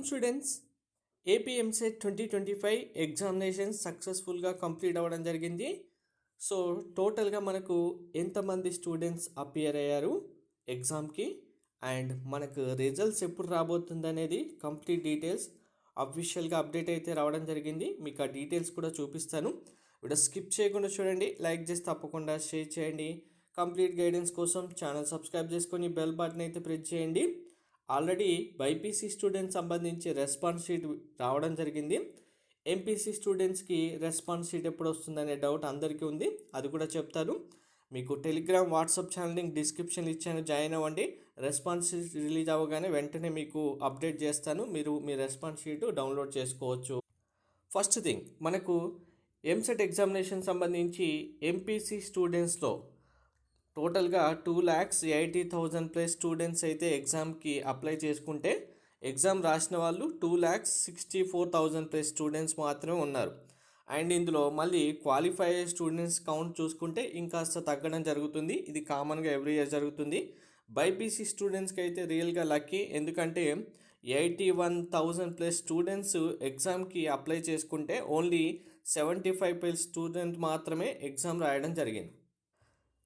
Students, AP EAMCET 2025 examination సక్సెస్ఫుల్గా complete అవ్వడం జరిగింది. సో టోటల్గా మనకు ఎంతమంది స్టూడెంట్స్ అపియర్ అయ్యారు ఎగ్జామ్కి అండ్ మనకు రిజల్ట్స్ ఎప్పుడు రాబోతుంది అనేది కంప్లీట్ డీటెయిల్స్ అఫీషియల్గా అప్డేట్ అయితే రావడం జరిగింది. మీకు ఆ డీటెయిల్స్ కూడా చూపిస్తాను. వీడియో స్కిప్ చేయకుండా చూడండి, లైక్ చేసి తప్పకుండా షేర్ చేయండి. కంప్లీట్ గైడెన్స్ కోసం ఛానల్ సబ్స్క్రైబ్ చేసుకొని బెల్ బటన్ అయితే ప్రెస్ చేయండి. ఆల్రెడీ బైపీసీ స్టూడెంట్స్ సంబంధించి రెస్పాన్స్ షీట్ రావడం జరిగింది. ఎంపీసీ స్టూడెంట్స్కి రెస్పాన్స్ షీట్ ఎప్పుడు వస్తుందనే డౌట్ అందరికీ ఉంది, అది కూడా చెప్తాను. మీకు Telegram WhatsApp channel link description ఇచ్చాను, జాయిన్ అవ్వండి. రెస్పాన్స్ షీట్ రిలీజ్ అవ్వగానే వెంటనే మీకు అప్డేట్ చేస్తాను, మీరు మీ రెస్పాన్స్ షీట్ డౌన్లోడ్ చేసుకోవచ్చు. ఫస్ట్ థింగ్, మనకు ఎంసెట్ ఎగ్జామినేషన్ సంబంధించి ఎంపీసీ స్టూడెంట్స్లో టోటల్గా 2,80,000 ప్లస్ స్టూడెంట్స్ అయితే ఎగ్జామ్కి అప్లై చేసుకుంటే ఎగ్జామ్ రాసిన వాళ్ళు 2,64,000 ప్లస్ స్టూడెంట్స్ మాత్రమే ఉన్నారు. అండ్ ఇందులో మళ్ళీ క్వాలిఫై అయ్యే స్టూడెంట్స్ కౌంట్ చూసుకుంటే ఇంకాస్త తగ్గడం జరుగుతుంది. ఇది కామన్గా ఎవ్రీ ఇయర్ జరుగుతుంది. బైపీసీ స్టూడెంట్స్కి అయితే రియల్గా లక్కీ, ఎందుకంటే 81,000 ప్లస్ స్టూడెంట్స్ ఎగ్జామ్కి అప్లై చేసుకుంటే ఓన్లీ 75 ప్లస్ స్టూడెంట్ మాత్రమే ఎగ్జామ్ రాయడం జరిగింది.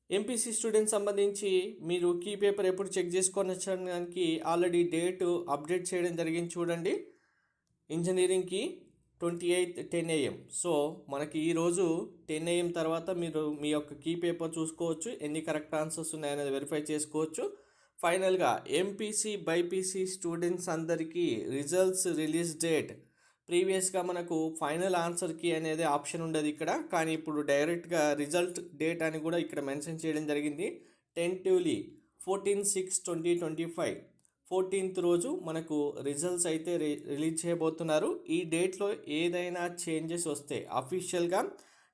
ఎంపీసీ స్టూడెంట్స్ సంబంధించి మీరు కీ పేపర్ ఎప్పుడు చెక్ చేసుకొని వచ్చడానికి ఆల్రెడీ డేట్ అప్డేట్ చేయడం జరిగింది. చూడండి, ఇంజనీరింగ్కి 28 10 AM. సో మనకి ఈరోజు 10 AM తర్వాత మీరు మీ యొక్క కీ పేపర్ చూసుకోవచ్చు, ఎన్ని కరెక్ట్ ఆన్సర్స్ ఉన్నాయనేది వెరిఫై చేసుకోవచ్చు. ఫైనల్గా ఎంపీసీ బైపీసీ స్టూడెంట్స్ అందరికీ రిజల్ట్స్ రిలీజ్ డేట్ ప్రీవియస్గా మనకు ఫైనల్ ఆన్సర్కి అనేది ఆప్షన్ ఉండదు ఇక్కడ, కానీ ఇప్పుడు డైరెక్ట్గా రిజల్ట్ డేట్ అని కూడా ఇక్కడ మెన్షన్ చేయడం జరిగింది. టెంటివ్లీ 14/6/2025 14th రోజు మనకు రిజల్ట్స్ అయితే రిలీజ్ చేయబోతున్నారు. ఈ డేట్లో ఏదైనా చేంజెస్ వస్తే అఫీషియల్గా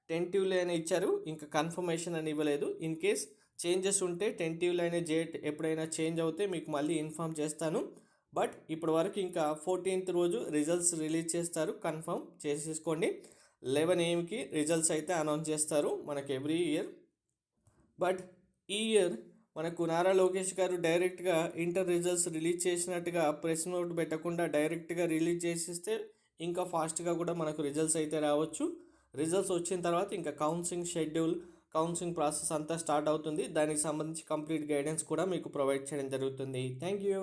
టెంటివ్లీ అని ఇచ్చారు, ఇంకా కన్ఫర్మేషన్ అని ఇవ్వలేదు. ఇన్ కేస్ చేంజెస్ ఉంటే టెంటివ్లీ అనే డేట్ ఎప్పుడైనా చేంజ్ అవుతే మీకు మళ్ళీ ఇన్ఫామ్ చేస్తాను. బట్ ఇప్పటి వరకు ఇంకా 14th రోజు రిజల్ట్స్ రిలీజ్ చేస్తారు, కన్ఫర్మ్ చేసేసుకోండి. 11 AMకి రిజల్ట్స్ అయితే అనౌన్స్ చేస్తారు మనకు ఎవ్రీ ఇయర్. బట్ ఈ ఇయర్ మనకు నారా లోకేష్ గారు డైరెక్ట్గా ఇంటర్ రిజల్ట్స్ రిలీజ్ చేసినట్టుగా ప్రెస్ నోట్ పెట్టకుండా డైరెక్ట్గా రిలీజ్ చేసిస్తే ఇంకా ఫాస్ట్గా కూడా మనకు రిజల్ట్స్ అయితే రావచ్చు. రిజల్ట్స్ వచ్చిన తర్వాత ఇంకా కౌన్సిలింగ్ షెడ్యూల్, కౌన్సిలింగ్ ప్రాసెస్ అంతా స్టార్ట్ అవుతుంది. దానికి సంబంధించి కంప్లీట్ గైడెన్స్ కూడా మీకు ప్రొవైడ్ చేయడం జరుగుతుంది. Thank you.